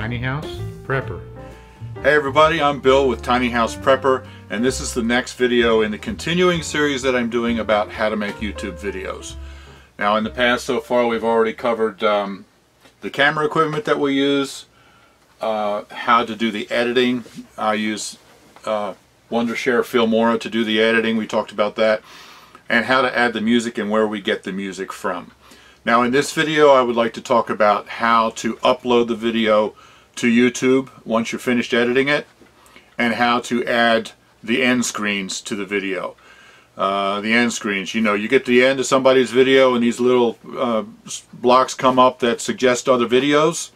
Tiny House Prepper. Hey everybody, I'm Bill with Tiny House Prepper, and this is the next video in the continuing series that I'm doing about how to make YouTube videos. Now in the past so far we've already covered the camera equipment that we use, how to do the editing. I use Wondershare Filmora to do the editing, we talked about that, and how to add the music and where we get the music from. Now in this video I would like to talk about how to upload the video to YouTube once you're finished editing it, and how to add the end screens to the video. The end screens, you know, you get to the end of somebody's video and these little blocks come up that suggest other videos.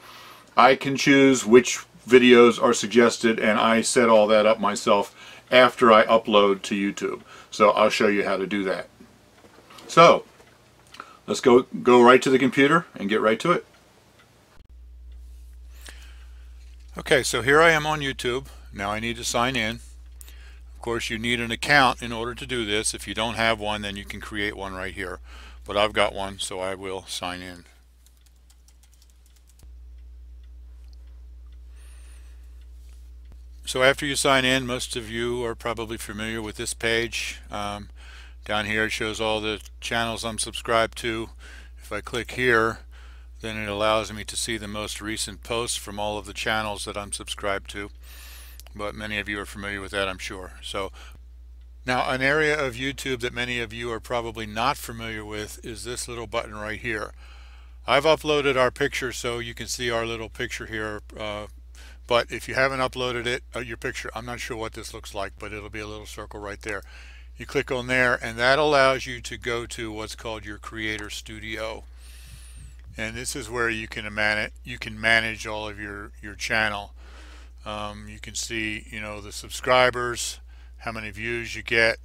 I can choose which videos are suggested, and I set all that up myself after I upload to YouTube. So I'll show you how to do that. So let's go right to the computer and get right to it. Okay, so here I am on YouTube. Now I need to sign in. Of course, you need an account in order to do this. If you don't have one, then you can create one right here. But I've got one, so I will sign in. So after you sign in, most of you are probably familiar with this page. Down here it shows all the channels I'm subscribed to. If I click here, then it allows me to see the most recent posts from all of the channels that I'm subscribed to. But many of you are familiar with that, I'm sure. So now an area of YouTube that many of you are probably not familiar with is this little button right here. I've uploaded our picture so you can see our little picture here, but if you haven't uploaded it, your picture, I'm not sure what this looks like, but it'll be a little circle right there. You click on there and that allows you to go to what's called your Creator Studio. And this is where you can manage all of your channel. You can see, you know, the subscribers, how many views you get,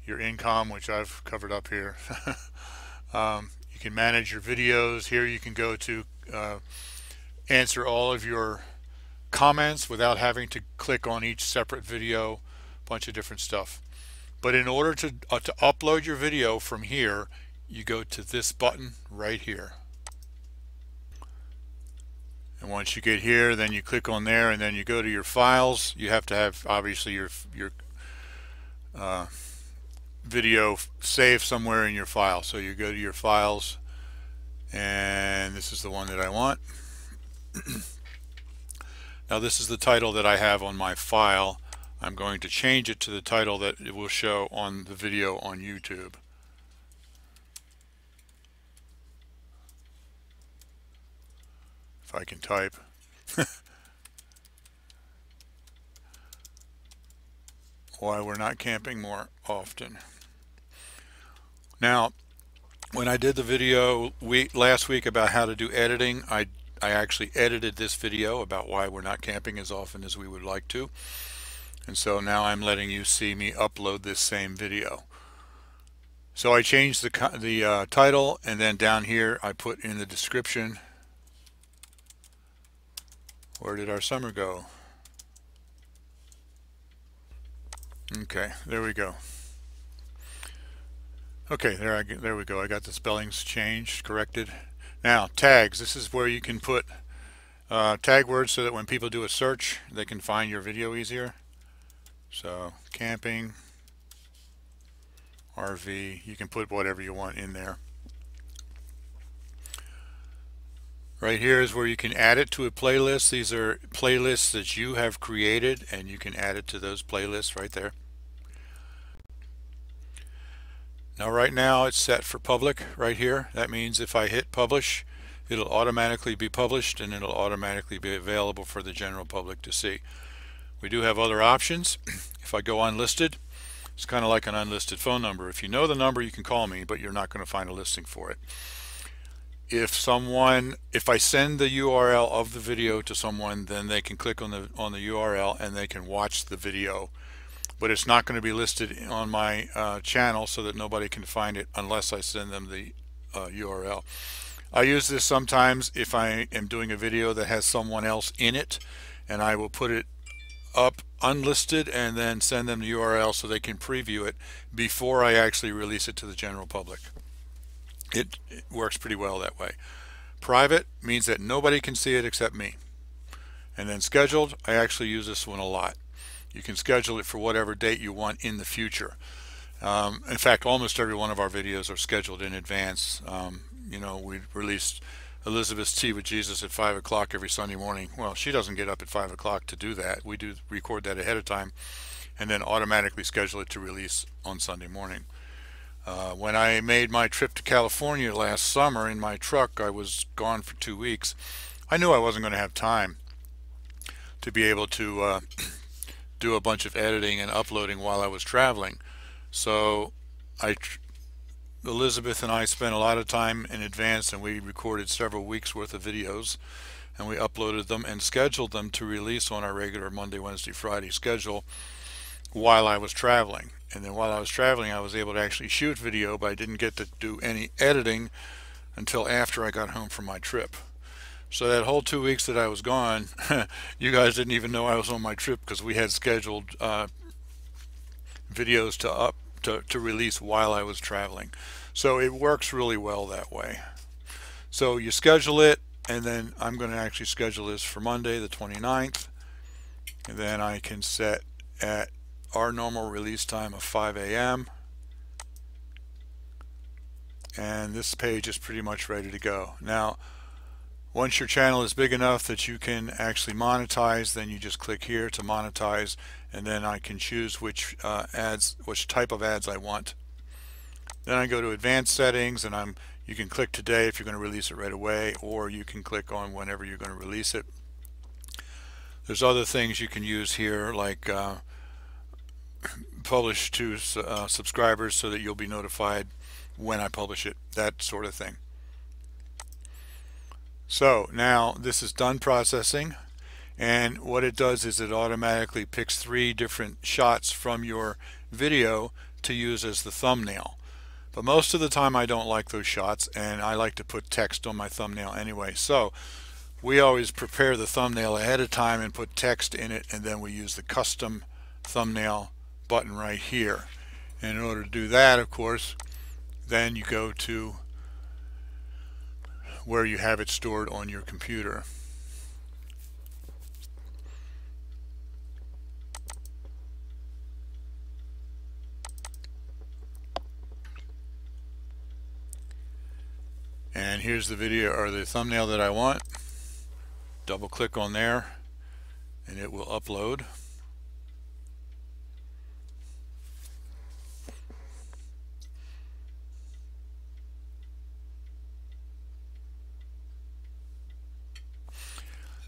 your income, which I've covered up here. You can manage your videos. Here you can go to answer all of your comments without having to click on each separate video, a bunch of different stuff. But in order to upload your video from here, you go to this button right here. And once you get here, then you click on there and then you go to your files. You have to have obviously your video saved somewhere in your file. So you go to your files, and this is the one that I want. Now this is the title that I have on my file. I'm going to change it to the title that it will show on the video on YouTube. If I can type. Why we're not camping more often. Now, when I did the video last week about how to do editing, I actually edited this video about why we're not camping as often as we would like to. And so now I'm letting you see me upload this same video. So I changed the title, and then down here I put in the description. Where did our summer go? Okay, there we go. Okay, there we go. I got the spellings changed, corrected. Now, tags. This is where you can put tag words so that when people do a search, they can find your video easier. So, camping, RV, you can put whatever you want in there. Right here is where you can add it to a playlist. These are playlists that you have created, and you can add it to those playlists right there. Now right now it's set for public right here. That means if I hit publish, it'll automatically be published and it'll automatically be available for the general public to see. We do have other options. If I go unlisted, it's kind of like an unlisted phone number. If you know the number, you can call me, but you're not going to find a listing for it. If I send the URL of the video to someone, then they can click on the URL and they can watch the video. But it's not going to be listed on my channel so that nobody can find it unless I send them the URL. I use this sometimes if I am doing a video that has someone else in it, and I will put it up unlisted and then send them the URL so they can preview it before I actually release it to the general public. It works pretty well that way. Private means that nobody can see it except me. And then scheduled, I actually use this one a lot. You can schedule it for whatever date you want in the future. In fact, almost every one of our videos are scheduled in advance. You know, we released Elizabeth's Tea with Jesus at 5 o'clock every Sunday morning. Well, she doesn't get up at 5 o'clock to do that. We do record that ahead of time and then automatically schedule it to release on Sunday morning. When I made my trip to California last summer in my truck, I was gone for 2 weeks. I knew I wasn't going to have time to be able to do a bunch of editing and uploading while I was traveling. So Elizabeth and I spent a lot of time in advance, and we recorded several weeks worth of videos, and we uploaded them and scheduled them to release on our regular Monday, Wednesday, Friday schedule while I was traveling. And then while I was traveling, I was able to actually shoot video, but I didn't get to do any editing until after I got home from my trip. So that whole 2 weeks that I was gone, you guys didn't even know I was on my trip, because we had scheduled videos to release while I was traveling. So it works really well that way. So you schedule it, and then I'm going to actually schedule this for Monday the 29th, and then I can set at our normal release time of 5 a.m. and this page is pretty much ready to go. Now, once your channel is big enough that you can actually monetize, then you just click here to monetize, and then I can choose which type of ads I want. Then I go to advanced settings, and you can click today if you're going to release it right away, or you can click on whenever you're going to release it. There's other things you can use here, like publish to subscribers so that you'll be notified when I publish it, that sort of thing. So now this is done processing, and what it does is it automatically picks 3 different shots from your video to use as the thumbnail. But most of the time I don't like those shots, and I like to put text on my thumbnail anyway. So we always prepare the thumbnail ahead of time and put text in it, and then we use the custom thumbnail button right here. And in order to do that, of course, then you go to where you have it stored on your computer. And here's the video or the thumbnail that I want. Double click on there and it will upload.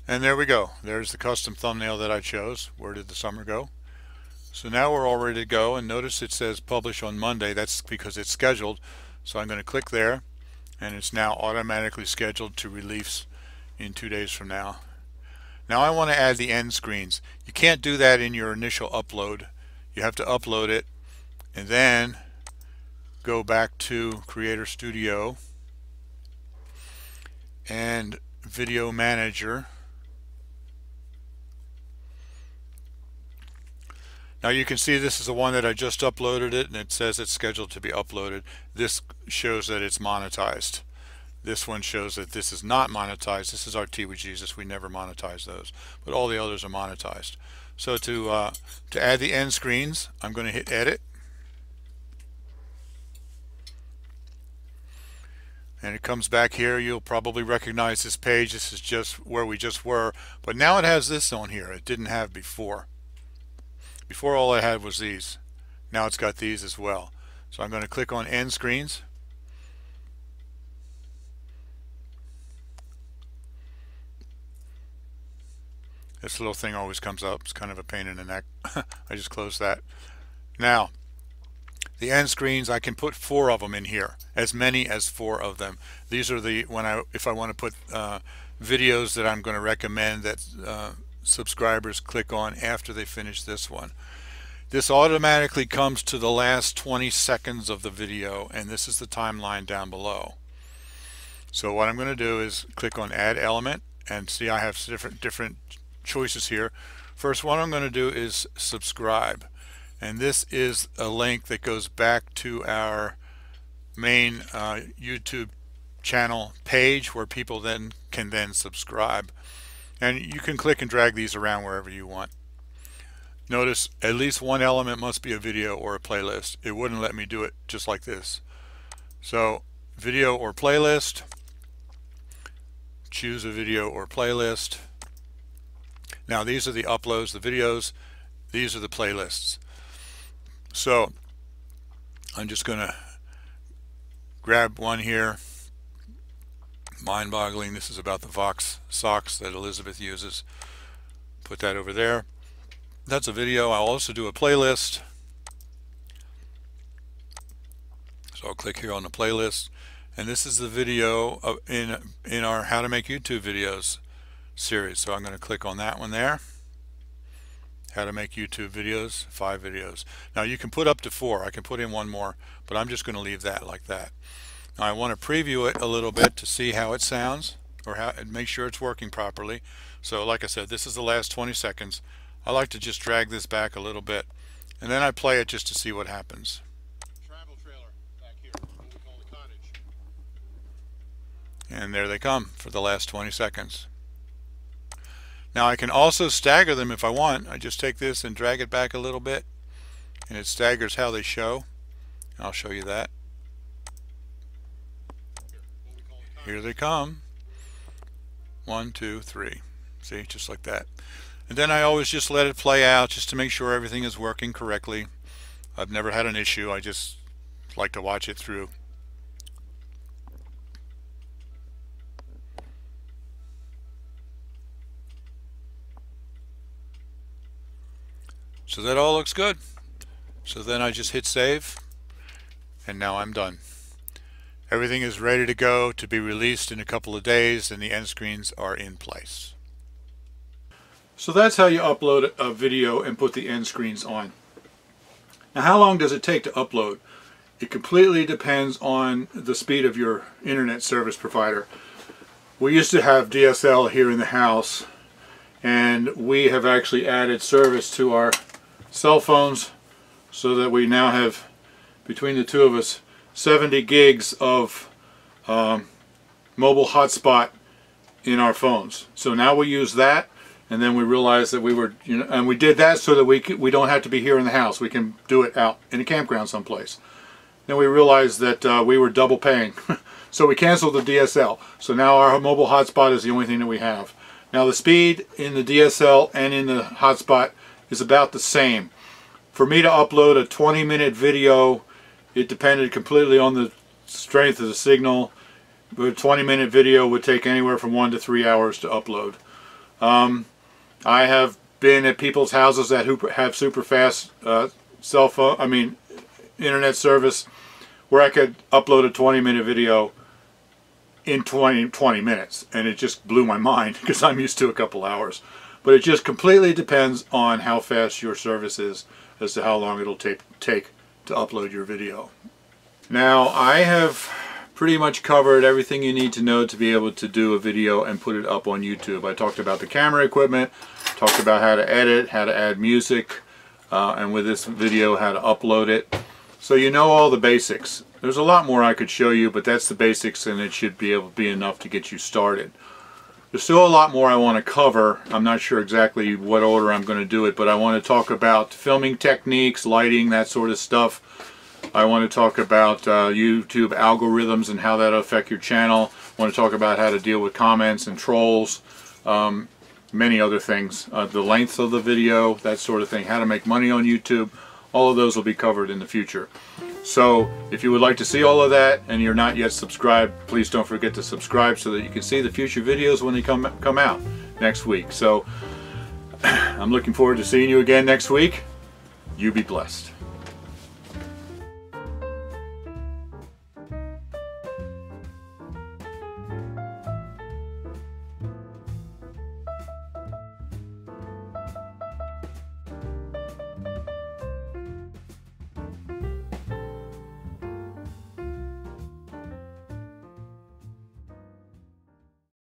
And there we go. There's the custom thumbnail that I chose. Where did the summer go? So now we're all ready to go, and notice it says publish on Monday. That's because it's scheduled. So I'm going to click there, and it's now automatically scheduled to release in 2 days from now. Now I want to add the end screens. You can't do that in your initial upload. You have to upload it and then go back to Creator Studio and Video Manager. Now you can see this is the one that I just uploaded it, and it says it's scheduled to be uploaded. This shows that it's monetized. This one shows that this is not monetized. This is our Tea with Jesus. We never monetize those, but all the others are monetized. So to add the end screens, I'm going to hit Edit, and it comes back here. You'll probably recognize this page. This is just where we just were, but now it has this on here. It didn't have before. Before, all I had was these. Now it's got these as well. So I'm going to click on End Screens. This little thing always comes up. It's kind of a pain in the neck. I just closed that. Now, the end screens, I can put 4 of them in here, as many as 4 of them. These are the if I want to put videos that I'm going to recommend that subscribers click on after they finish this one. This automatically comes to the last 20 seconds of the video, and this is the timeline down below. So what I'm going to do is click on Add Element, and see I have different choices here. First one I'm going to do is subscribe, and this is a link that goes back to our main YouTube channel page where people can then subscribe. And you can click and drag these around wherever you want. Notice at least one element must be a video or a playlist. It wouldn't let me do it just like this. So video or playlist, choose a video or playlist. Now these are the uploads, the videos, these are the playlists. So I'm just going to grab one here. Mind-boggling. This is about the Vox socks that Elizabeth uses. Put that over there. That's a video. I'll also do a playlist. So I'll click here on the playlist, and this is the video of, in our How to Make YouTube Videos series. So I'm going to click on that one there. How to Make YouTube Videos, 5 videos. Now you can put up to 4. I can put in one more, but I'm just going to leave that like that. Now I want to preview it a little bit to see how it sounds, or how, and make sure it's working properly. So like I said, this is the last 20 seconds. I like to just drag this back a little bit, and then I play it just to see what happens. Travel trailer back here, what we call the cottage. And there they come for the last 20 seconds. Now I can also stagger them if I want. I just take this and drag it back a little bit, and it staggers how they show. I'll show you that. Here they come. 1, 2, 3. See, just like that. And then I always just let it play out just to make sure everything is working correctly. I've never had an issue. I just like to watch it through. So that all looks good. So then I just hit save, and now I'm done. Everything is ready to go to be released in a couple of days, and the end screens are in place. So that's how you upload a video and put the end screens on. Now how long does it take to upload? It completely depends on the speed of your internet service provider. We used to have DSL here in the house, and we have actually added service to our cell phones so that we now have, between the two of us, 70 gigs of mobile hotspot in our phones. So now we use that, and then we realized that we were, and we did that so that we don't have to be here in the house. We can do it out in a campground someplace. Then we realized that we were double paying, so we canceled the DSL. So now our mobile hotspot is the only thing that we have. Now the speed in the DSL and in the hotspot is about the same. For me to upload a 20-minute video, it depended completely on the strength of the signal. But a 20-minute video would take anywhere from 1 to 3 hours to upload. I have been at people's houses that have super fast internet service, where I could upload a 20-minute video in 20 minutes, and it just blew my mind because I'm used to a couple hours. But it just completely depends on how fast your service is as to how long it'll take to upload your video. Now I have pretty much covered everything you need to know to be able to do a video and put it up on YouTube. I talked about the camera equipment, talked about how to edit, how to add music, and with this video how to upload it. So you know all the basics. There's a lot more I could show you, but that's the basics, and it should be able to be enough to get you started. There's still a lot more I want to cover. I'm not sure exactly what order I'm going to do it, but I want to talk about filming techniques, lighting, that sort of stuff. I want to talk about YouTube algorithms and how that affect your channel. I want to talk about how to deal with comments and trolls, many other things. The length of the video, that sort of thing, how to make money on YouTube. All of those will be covered in the future. So if you would like to see all of that and you're not yet subscribed, please don't forget to subscribe so that you can see the future videos when they come out next week. So I'm looking forward to seeing you again next week. You be blessed.